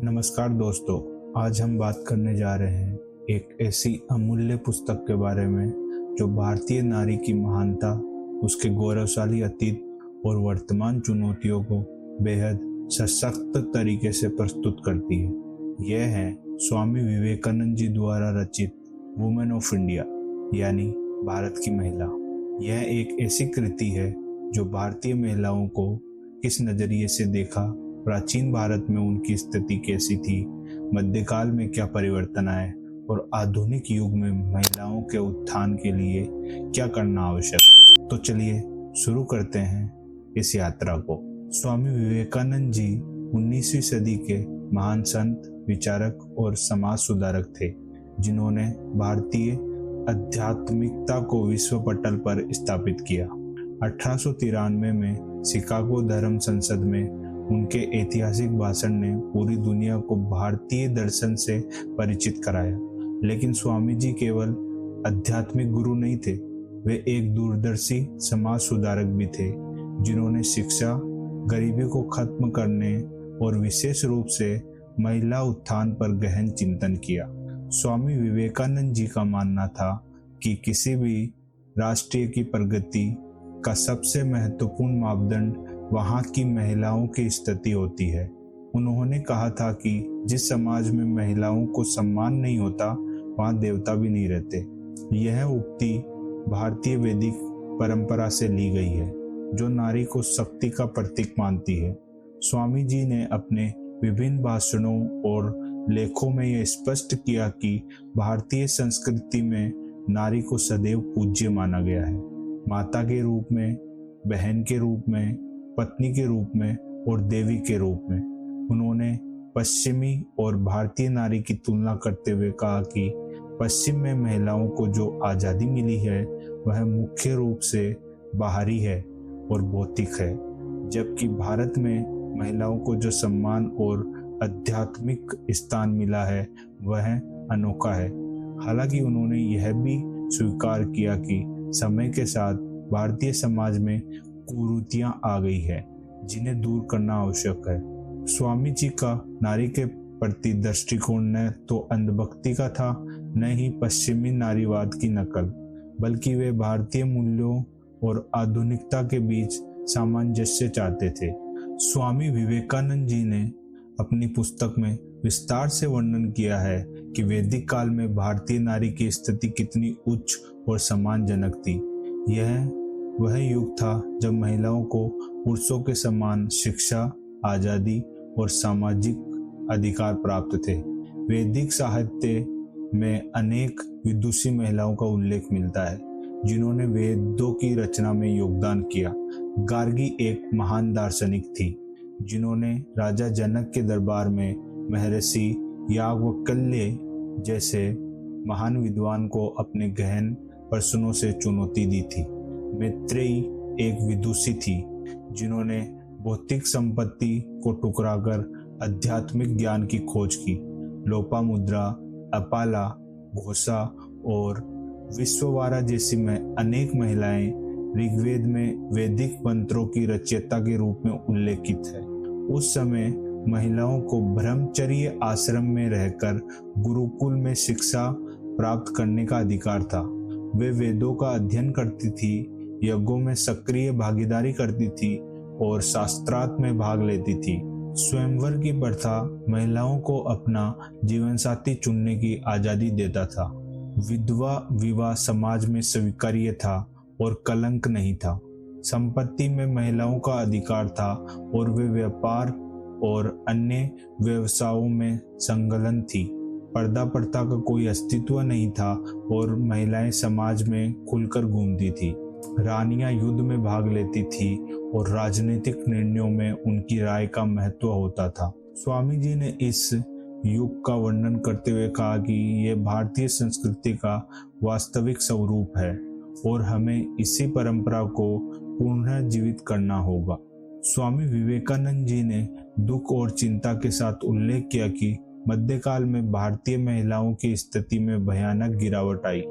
नमस्कार दोस्तों, आज हम बात करने जा रहे हैं एक ऐसी अमूल्य पुस्तक के बारे में जो भारतीय नारी की महानता, उसके गौरवशाली अतीत और वर्तमान चुनौतियों को बेहद सशक्त तरीके से प्रस्तुत करती है। यह है स्वामी विवेकानंद जी द्वारा रचित वुमेन ऑफ इंडिया यानी भारत की महिला। यह एक ऐसी कृति है जो भारतीय महिलाओं को किस नज़रिए से देखा, प्राचीन भारत में उनकी स्थिति कैसी थी, मध्यकाल में क्या परिवर्तन आए और आधुनिक युग में महिलाओं के उत्थान के लिए क्या करना आवश्यक। तो चलिए शुरू करते हैं इस यात्रा को। स्वामी विवेकानंद जी 19वीं सदी के महान संत, विचारक और समाज सुधारक थे, जिन्होंने भारतीय आध्यात्मिकता को विश्व पटल पर स्थापित किया। 1893 में शिकागो धर्म संसद में उनके ऐतिहासिक भाषण ने पूरी दुनिया को भारतीय दर्शन से परिचित कराया। लेकिन स्वामी जी केवल आध्यात्मिक गुरु नहीं थे, वे एक दूरदर्शी समाज सुधारक भी थे, जिन्होंने शिक्षा, गरीबी को खत्म करने और विशेष रूप से महिला उत्थान पर गहन चिंतन किया। स्वामी विवेकानंद जी का मानना था कि किसी भी राष्ट्र की प्रगति का सबसे महत्वपूर्ण मापदंड वहाँ की महिलाओं की स्थिति होती है। उन्होंने कहा था कि जिस समाज में महिलाओं को सम्मान नहीं होता, वहाँ देवता भी नहीं रहते। यह उक्ति भारतीय वैदिक परंपरा से ली गई है, जो नारी को शक्ति का प्रतीक मानती है। स्वामी जी ने अपने विभिन्न भाषणों और लेखों में यह स्पष्ट किया कि भारतीय संस्कृति में नारी को सदैव पूज्य माना गया है, माता के रूप में, बहन के रूप में, पत्नी के रूप में और देवी के रूप में। उन्होंने पश्चिमी और भारतीय नारी की तुलना करते हुए कहा कि पश्चिम में महिलाओं को जो आज़ादी मिली है वह मुख्य रूप से बाहरी है और भौतिक है, जबकि भारत में महिलाओं को जो सम्मान और आध्यात्मिक स्थान मिला है वह अनोखा है। हालांकि उन्होंने यह भी स्वीकार किया कि समय के साथ भारतीय समाज में कुरीतियां आ गई है, जिन्हें दूर करना आवश्यक है। स्वामी जी का नारी के प्रति दृष्टिकोण न तो अंधभक्ति का था, न ही पश्चिमी नारीवाद की नकल, बल्कि वे भारतीय मूल्यों और आधुनिकता के बीच सामंजस्य चाहते थे। स्वामी विवेकानंद जी ने अपनी पुस्तक में विस्तार से वर्णन किया है कि वैदिक काल में भारतीय नारी की स्थिति कितनी उच्च और सम्मानजनक थी। यह वह युग था जब महिलाओं को पुरुषों के समान शिक्षा, आज़ादी और सामाजिक अधिकार प्राप्त थे। वैदिक साहित्य में अनेक विदुषी महिलाओं का उल्लेख मिलता है, जिन्होंने वेदों की रचना में योगदान किया। गार्गी एक महान दार्शनिक थी, जिन्होंने राजा जनक के दरबार में महर्षि याज्ञवल्क्य जैसे महान विद्वान को अपने गहन प्रश्नों से चुनौती दी थी। मैत्रेयी एक विदुषी थी, जिन्होंने भौतिक संपत्ति को ठुकराकर आध्यात्मिक ज्ञान की खोज की। लोपामुद्रा, अपाला, घोषा और विश्ववारा जैसी अनेक महिलाएं ऋग्वेद में वैदिक मंत्रों की रचयिता के रूप में उल्लेखित है। उस समय महिलाओं को ब्रह्मचर्य आश्रम में रहकर गुरुकुल में शिक्षा प्राप्त करने का अधिकार था। वे वेदों का अध्ययन करती थी, यज्ञों में सक्रिय भागीदारी करती थी और शास्त्रार्थ में भाग लेती थी। स्वयंवर की प्रथा महिलाओं को अपना जीवनसाथी चुनने की आज़ादी देता था। विधवा विवाह समाज में स्वीकार्य था और कलंक नहीं था। संपत्ति में महिलाओं का अधिकार था और वे व्यापार और अन्य व्यवसायों में संलग्न थी। पर्दा प्रथा का कोई अस्तित्व नहीं था और महिलाएं समाज में खुलकर घूमती थी। रानियां युद्ध में भाग लेती थी और राजनीतिक निर्णयों में उनकी राय का महत्व होता था। स्वामी जी ने इस युग का वर्णन करते हुए कहा कि यह भारतीय संस्कृति का वास्तविक स्वरूप है और हमें इसी परंपरा को पुनर्जीवित करना होगा। स्वामी विवेकानंद जी ने दुख और चिंता के साथ उल्लेख किया कि मध्यकाल में भारतीय महिलाओं की स्थिति में भयानक गिरावट आई।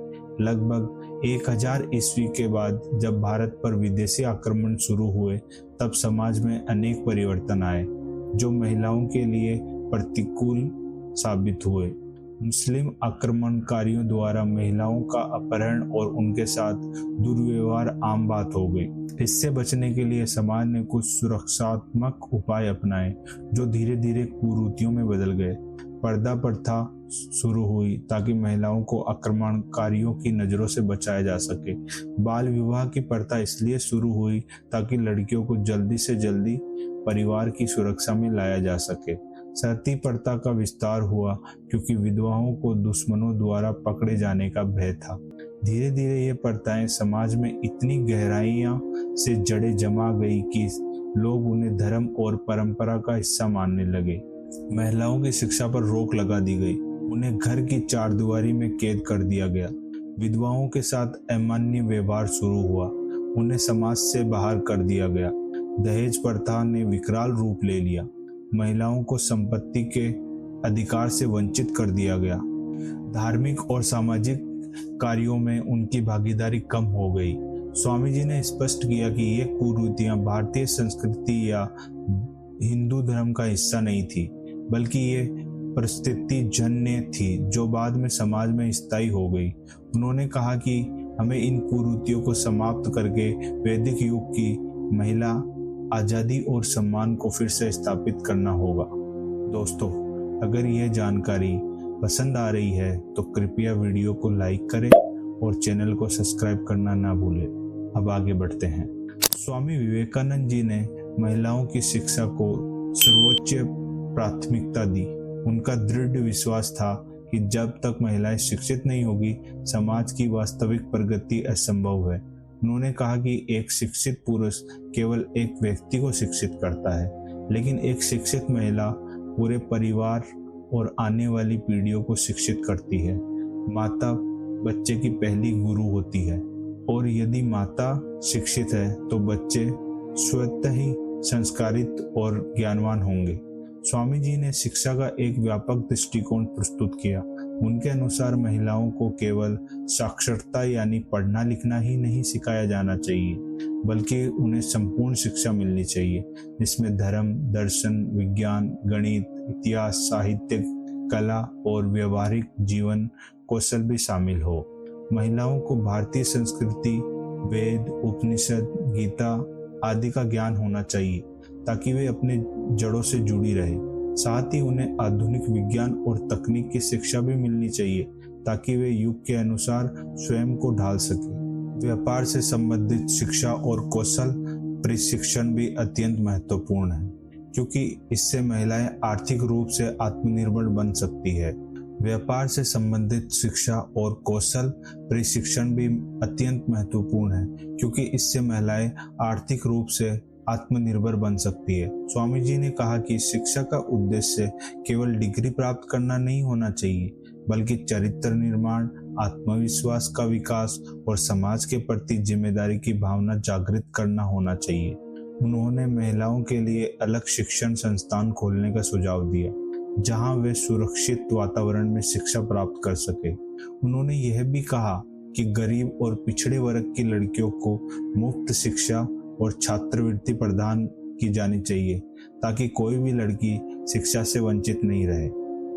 लगभग 1000 ईस्वी के बाद जब भारत पर विदेशी आक्रमण शुरू हुए, तब समाज में अनेक परिवर्तन आए जो महिलाओं के लिए प्रतिकूल साबित हुए। मुस्लिम आक्रमणकारियों द्वारा महिलाओं का अपहरण और उनके साथ दुर्व्यवहार आम बात हो गई। इससे बचने के लिए समाज ने कुछ सुरक्षात्मक उपाय अपनाए जो धीरे धीरे कुरीतियों में बदल गए। पर्दा प्रथा शुरू हुई ताकि महिलाओं को आक्रमणकारियों की नजरों से बचाया जा सके। बाल विवाह की प्रथा इसलिए शुरू हुई ताकि लड़कियों को जल्दी से जल्दी परिवार की सुरक्षा में लाया जा सके। सती प्रथा का विस्तार हुआ क्योंकि विधवाओं को दुश्मनों द्वारा पकड़े जाने का भय था। धीरे धीरे ये प्रथाएं समाज में इतनी गहराइयां से जड़ें जमा गई कि लोग उन्हें धर्म और परंपरा का हिस्सा मानने लगे। महिलाओं की शिक्षा पर रोक लगा दी गई, उन्हें घर की चारदीवारी में कैद कर दिया गया। विधवाओं के साथ अमान्य व्यवहार शुरू हुआ, उन्हें समाज से बाहर कर दिया गया। दहेज प्रथा ने विकराल रूप ले लिया, महिलाओं को संपत्ति के अधिकार से वंचित कर दिया गया। धार्मिक और सामाजिक कार्यों में उनकी भागीदारी कम हो गई। स्वामी जी ने स्पष्ट किया कि ये कुरीतियां भारतीय संस्कृति या हिंदू धर्म का हिस्सा नहीं थी, बल्कि ये परिस्थिति जन्य थी जो बाद में समाज में स्थायी हो गई। उन्होंने कहा कि हमें इन कुरीतियों को समाप्त करके वैदिक युग की महिला आज़ादी और सम्मान को फिर से स्थापित करना होगा। दोस्तों, अगर यह जानकारी पसंद आ रही है तो कृपया वीडियो को लाइक करें और चैनल को सब्सक्राइब करना ना भूलें। अब आगे बढ़ते हैं। स्वामी विवेकानंद जी ने महिलाओं की शिक्षा को सर्वोच्च प्राथमिकता दी। उनका दृढ़ विश्वास था कि जब तक महिलाएं शिक्षित नहीं होगी, समाज की वास्तविक प्रगति असंभव है। उन्होंने कहा कि एक शिक्षित पुरुष केवल एक व्यक्ति को शिक्षित करता है, लेकिन एक शिक्षित महिला पूरे परिवार और आने वाली पीढ़ियों को शिक्षित करती है। माता बच्चे की पहली गुरु होती है और यदि माता शिक्षित है तो बच्चे स्वतः ही संस्कारित और ज्ञानवान होंगे। स्वामी जी ने शिक्षा का एक व्यापक दृष्टिकोण प्रस्तुत किया। उनके अनुसार महिलाओं को केवल साक्षरता यानी पढ़ना लिखना ही नहीं सिखाया जाना चाहिए, बल्कि उन्हें संपूर्ण शिक्षा मिलनी चाहिए, जिसमें धर्म, दर्शन, विज्ञान, गणित, इतिहास, साहित्य, कला और व्यवहारिक जीवन कौशल भी शामिल हो। महिलाओं को भारतीय संस्कृति, वेद, उपनिषद, गीता आदि का ज्ञान होना चाहिए ताकि वे अपने जड़ों से जुड़ी रहे। साथ ही उन्हें आधुनिक विज्ञान और तकनीक की शिक्षा भी मिलनी चाहिए ताकि वे युग के अनुसार स्वयं को ढाल सके। व्यापार से संबंधित शिक्षा और कौशल प्रशिक्षण भी अत्यंत महत्वपूर्ण है, क्योंकि इससे महिलाएं आर्थिक रूप से आत्मनिर्भर बन सकती है। व्यापार से संबंधित शिक्षा और कौशल प्रशिक्षण भी अत्यंत महत्वपूर्ण है, क्योंकि इससे महिलाएं आर्थिक रूप से आत्मनिर्भर बन सकती है। स्वामी जी ने कहा कि शिक्षा का उद्देश्य केवल डिग्री प्राप्त करना नहीं होना चाहिए, बल्कि चरित्र निर्माण, आत्मविश्वास का विकास और समाज के प्रति जिम्मेदारी की भावना जागृत करना होना चाहिए। उन्होंने महिलाओं के लिए अलग शिक्षण संस्थान खोलने का सुझाव दिया, जहां वे सुरक्षित वातावरण में शिक्षा प्राप्त कर सके। उन्होंने यह भी कहा कि गरीब और पिछड़े वर्ग की लड़कियों को मुफ्त शिक्षा और छात्रवृत्ति प्रदान की जानी चाहिए ताकि कोई भी लड़की शिक्षा से वंचित नहीं रहे।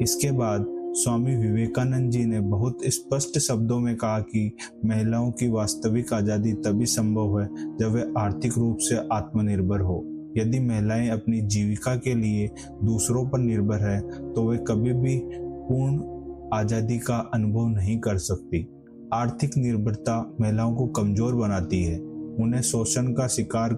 इसके बाद स्वामी विवेकानंद जी ने बहुत स्पष्ट शब्दों में कहा कि महिलाओं की वास्तविक आज़ादी तभी संभव है जब वे आर्थिक रूप से आत्मनिर्भर हो। यदि महिलाएं अपनी जीविका के लिए दूसरों पर निर्भर है तो वे कभी भी पूर्ण आज़ादी का अनुभव नहीं कर सकती। आर्थिक निर्भरता महिलाओं को कमजोर बनाती है, उन्हें शोषण का शिकार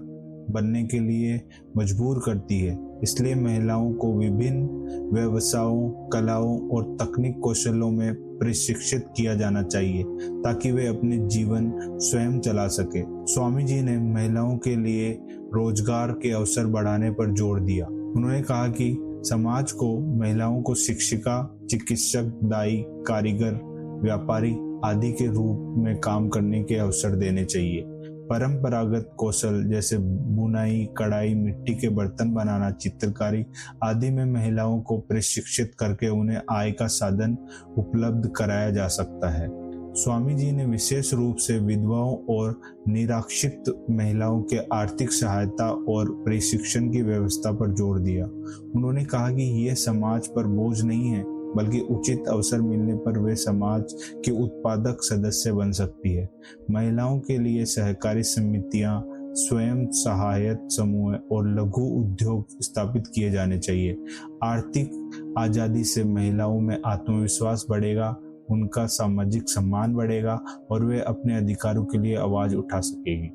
बनने के लिए मजबूर करती है। इसलिए महिलाओं को विभिन्न व्यवसायों, कलाओं और तकनीक कौशलों में प्रशिक्षित किया जाना चाहिए ताकि वे अपने जीवन स्वयं चला सके। स्वामी जी ने महिलाओं के लिए रोजगार के अवसर बढ़ाने पर जोर दिया। उन्होंने कहा कि समाज को महिलाओं को शिक्षिका, चिकित्सक, दाई, कारीगर, व्यापारी आदि के रूप में काम करने के अवसर देने चाहिए। परंपरागत कौशल जैसे बुनाई, कढ़ाई, मिट्टी के बर्तन बनाना, चित्रकारी आदि में महिलाओं को प्रशिक्षित करके उन्हें आय का साधन उपलब्ध कराया जा सकता है। स्वामी जी ने विशेष रूप से विधवाओं और निराश्रित महिलाओं के आर्थिक सहायता और प्रशिक्षण की व्यवस्था पर जोर दिया। उन्होंने कहा कि यह समाज पर बोझ नहीं है, बल्कि उचित अवसर मिलने पर वे समाज के उत्पादक सदस्य बन सकती है। महिलाओं के लिए सहकारी समितियां, स्वयं सहायता समूह और लघु उद्योग स्थापित किए जाने चाहिए। आर्थिक आज़ादी से महिलाओं में आत्मविश्वास बढ़ेगा, उनका सामाजिक सम्मान बढ़ेगा और वे अपने अधिकारों के लिए आवाज उठा सकेगी।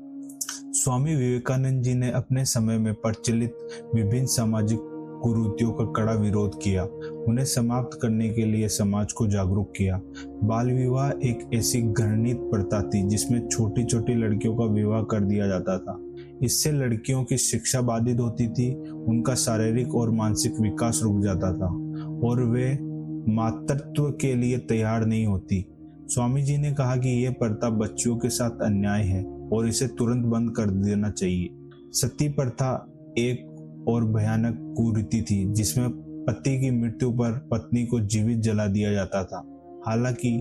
स्वामी विवेकानंद जी ने अपने समय में प्रचलित विभिन्न सामाजिक कुरीतियों का कड़ा विरोध किया, उन्हें समाप्त करने के लिए समाज को जागरूक किया। बाल विवाह एक ऐसी घृणित प्रथा थी जिसमें छोटी छोटी लड़कियों का विवाह कर दिया जाता था। इससे लड़कियों की शिक्षा बाधित होती थी, उनका शारीरिक और मानसिक विकास रुक जाता था और वे मातृत्व के लिए तैयार नहीं होती। स्वामी जी ने कहा कि यह प्रथा बच्चियों के साथ अन्याय है और इसे तुरंत बंद कर देना चाहिए। सती प्रथा एक और भयानक कुरीति थी जिसमें पति की मृत्यु पर पत्नी को जीवित जला दिया जाता था। हालांकि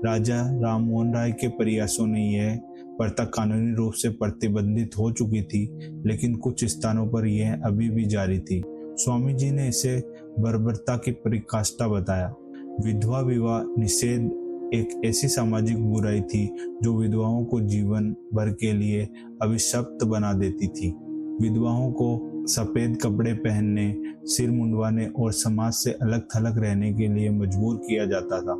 राजा राम मोहन राय के प्रयासों ने यह प्रथा कानूनी रूप से प्रतिबंधित हो चुकी थी, लेकिन कुछ स्थानों पर यह अभी भी जारी थी। स्वामी जी ने इसे बर्बरता की पराकाष्ठा बताया। विधवा विवाह निषेध एक ऐसी सामाजिक बुराई थी जो विधवाओं को जीवन भर के लिए अभिशप्त बना देती थी। विधवाओं को सफेद कपड़े पहनने, सिर मुंडवाने और समाज से अलग थलग रहने के लिए मजबूर किया जाता था।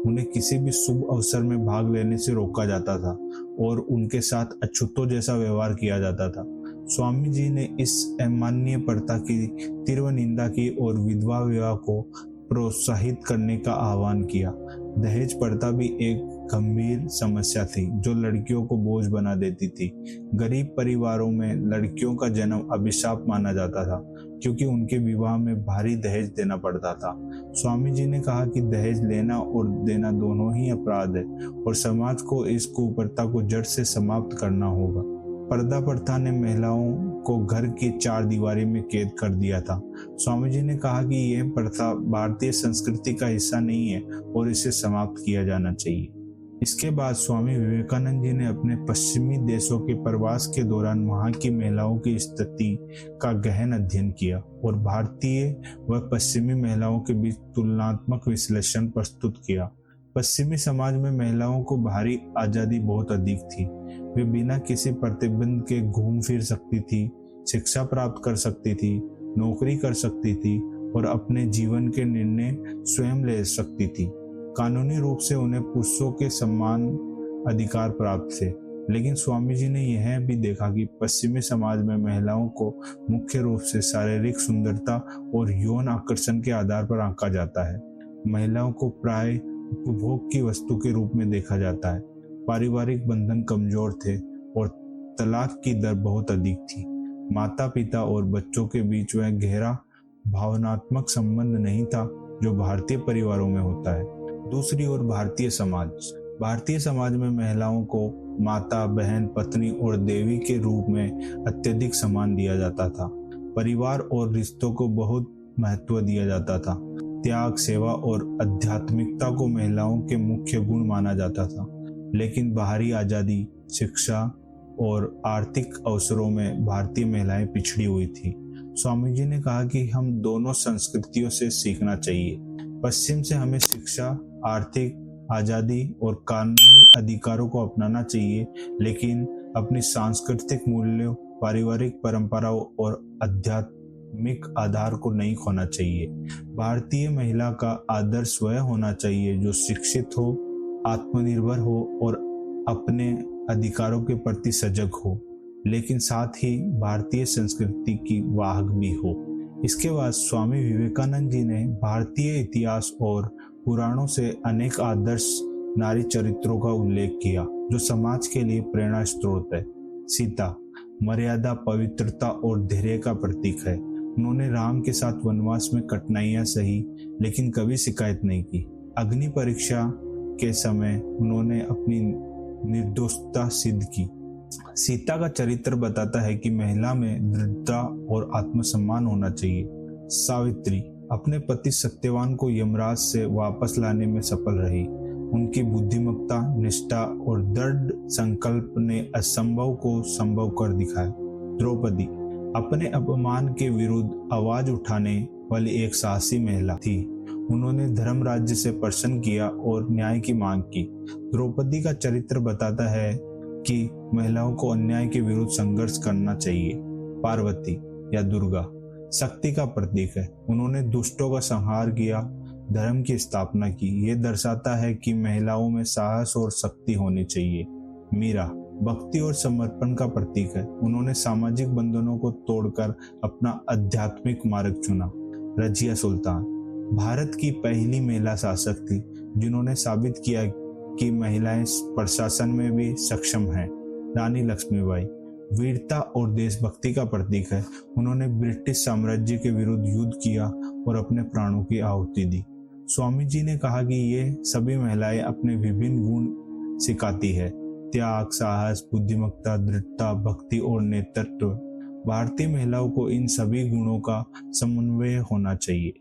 उन्हें किसी भी शुभ अवसर में भाग लेने से रोका जाता था और उनके साथ अछूतों जैसा व्यवहार किया जाता था। स्वामी जी ने इस अमानवीय प्रथा की तीव्र निंदा की और विधवा विवाह को प्रोत्साहित करने का आह्वान किया। दहेज प्रथा भी एक गंभीर समस्या थी जो लड़कियों को बोझ बना देती थी। गरीब परिवारों में लड़कियों का जन्म अभिशाप माना जाता था क्योंकि उनके विवाह में भारी दहेज देना पड़ता था। स्वामी जी ने कहा कि दहेज लेना और देना दोनों ही अपराध है और समाज को इस कुप्रथा को जड़ से समाप्त करना होगा। पर्दा प्रथा ने महिलाओं को घर की चार दीवारी में कैद कर दिया था। स्वामी जी ने कहा कि यह प्रथा भारतीय संस्कृति का हिस्सा नहीं है और इसे समाप्त किया जाना चाहिए। इसके बाद स्वामी विवेकानंद जी ने अपने पश्चिमी देशों के प्रवास के दौरान वहां की महिलाओं की स्थिति का गहन अध्ययन किया और भारतीय व पश्चिमी महिलाओं के बीच तुलनात्मक विश्लेषण प्रस्तुत किया। पश्चिमी समाज में महिलाओं को बाहरी आजादी बहुत अधिक थी। वे बिना किसी प्रतिबंध के घूम फिर सकती थी, शिक्षा प्राप्त कर सकती थी, नौकरी कर सकती थी और अपने जीवन के निर्णय स्वयं ले सकती थी। कानूनी रूप से उन्हें पुरुषों के समान अधिकार प्राप्त थे। लेकिन स्वामी जी ने यह भी देखा कि पश्चिमी समाज में महिलाओं को मुख्य रूप से शारीरिक सुंदरता और यौन आकर्षण के आधार पर आंका जाता है। महिलाओं को प्राय उपभोग की वस्तु के रूप में देखा जाता है। पारिवारिक बंधन कमजोर थे और तलाक की दर बहुत अधिक थी। माता पिता और बच्चों के बीच वह गहरा भावनात्मक संबंध नहीं था जो भारतीय परिवारों में होता है। दूसरी ओर भारतीय समाज में महिलाओं को माता, बहन, पत्नी और देवी के रूप में अत्यधिक सम्मान दिया जाता था। परिवार और रिश्तों को बहुत महत्व दिया जाता था। त्याग, सेवा और आध्यात्मिकता को महिलाओं के मुख्य गुण माना जाता था। लेकिन बाहरी आजादी, शिक्षा और आर्थिक अवसरों में भारतीय महिलाएं पिछड़ी हुई थी। स्वामी जी ने कहा कि हम दोनों संस्कृतियों से सीखना चाहिए। पश्चिम से हमें शिक्षा, आर्थिक आजादी और कानूनी अधिकारों को अपनाना चाहिए, लेकिन अपनी सांस्कृतिक मूल्यों, पारिवारिक परंपराओं और आध्यात्मिक आधार को नहीं खोना चाहिए। भारतीय महिला का आदर्श वह होना चाहिए जो शिक्षित हो, आत्मनिर्भर हो और अपने अधिकारों के प्रति सजग हो, लेकिन साथ ही भारतीय संस्कृति की वाहक भी हो। इसके बाद स्वामी विवेकानंद जी ने भारतीय इतिहास और पुराणों से अनेक आदर्श नारी चरित्रों का उल्लेख किया जो समाज के लिए प्रेरणा स्रोत है। सीता मर्यादा, पवित्रता और धैर्य का प्रतीक है। उन्होंने राम के साथ वनवास में कठिनाइयां सही, लेकिन कभी शिकायत नहीं की। अग्नि परीक्षा के समय उन्होंने अपनी निर्दोषता सिद्ध की। सीता का चरित्र बताता है कि महिला में दृढ़ता और आत्मसम्मान होना चाहिए। सावित्री अपने पति सत्यवान को यमराज से वापस लाने में सफल रही। उनकी बुद्धिमत्ता, निष्ठा और दृढ़ संकल्प ने असंभव को संभव कर दिखाया। द्रौपदी अपने अपमान के विरुद्ध आवाज उठाने वाली एक साहसी महिला थी। उन्होंने धर्म राज्य से प्रसन्न किया और न्याय की मांग की। द्रौपदी का चरित्र बताता है कि महिलाओं को अन्याय के विरुद्ध संघर्ष करना चाहिए। पार्वती या दुर्गा शक्ति का प्रतीक है। उन्होंने दुष्टों का संहार किया, धर्म की स्थापना की। यह दर्शाता है कि महिलाओं में साहस और शक्ति होनी चाहिए। मीरा भक्ति और समर्पण का प्रतीक है। उन्होंने सामाजिक बंधनों को तोड़कर अपना आध्यात्मिक मार्ग चुना। रजिया सुल्तान भारत की पहली महिला शासक थी, जिन्होंने साबित किया कि महिलाएं प्रशासन में भी सक्षम हैं। रानी लक्ष्मीबाई वीरता और देशभक्ति का प्रतीक है। उन्होंने ब्रिटिश साम्राज्य के विरुद्ध युद्ध किया और अपने प्राणों की आहुति दी। स्वामी जी ने कहा कि ये सभी महिलाएं अपने विभिन्न गुण सिखाती है: त्याग, साहस, बुद्धिमत्ता, दृढ़ता, भक्ति और नेतृत्व। भारतीय महिलाओं को इन सभी गुणों का समन्वय होना चाहिए।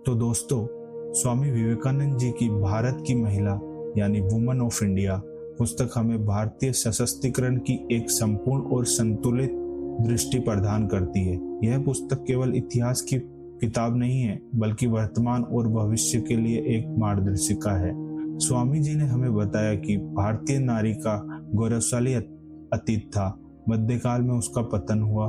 तो दोस्तों, स्वामी विवेकानंद जी की भारत की महिला यानी वुमन ऑफ इंडिया पुस्तक हमें भारतीय सशक्तिकरण की एक संपूर्ण और संतुलित दृष्टि प्रदान करती है। यह पुस्तक केवल इतिहास की किताब नहीं है, बल्कि वर्तमान और भविष्य के लिए एक मार्गदर्शिका है। स्वामी जी ने हमें बताया कि भारतीय नारी का गौरवशाली अतीत था, मध्यकाल में उसका पतन हुआ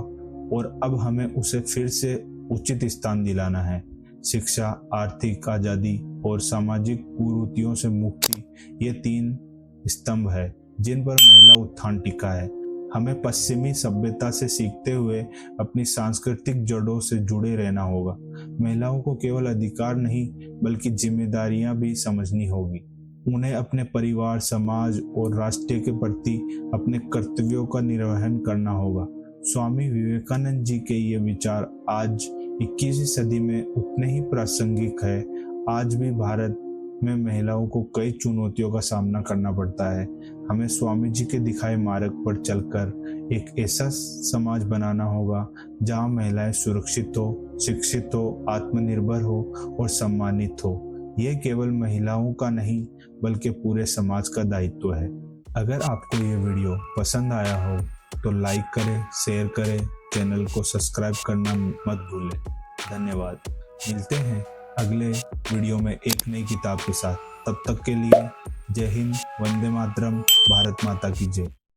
और अब हमें उसे फिर से उचित स्थान दिलाना है। शिक्षा, आर्थिक आजादी और सामाजिक कुरीतियों से मुक्ति, ये 3 स्तंभ है जिन पर महिला उत्थान टिका है। हमें पश्चिमी सभ्यता से सीखते हुए अपनी सांस्कृतिक जड़ों से जुड़े रहना होगा। महिलाओं को केवल अधिकार नहीं, बल्कि जिम्मेदारियां भी समझनी होगी। उन्हें अपने परिवार, समाज और राष्ट्र के प्रति अपने कर्तव्यों का निर्वहन करना होगा। स्वामी विवेकानंद जी के ये विचार आज 21वीं सदी में उतने ही प्रासंगिक है। आज भी भारत में महिलाओं को कई चुनौतियों का सामना करना पड़ता है। हमें स्वामी जी के दिखाए मार्ग पर चलकर एक ऐसा समाज बनाना होगा जहां महिलाएं सुरक्षित हो, शिक्षित हो, आत्मनिर्भर हो और सम्मानित हो। यह केवल महिलाओं का नहीं, बल्कि पूरे समाज का दायित्व है। अगर आपको ये वीडियो पसंद आया हो तो लाइक करें, शेयर करें, चैनल को सब्सक्राइब करना मत भूलें। धन्यवाद। मिलते हैं अगले वीडियो में एक नई किताब के साथ। तब तक के लिए जय हिंद, वंदे मातरम, भारत माता की जय।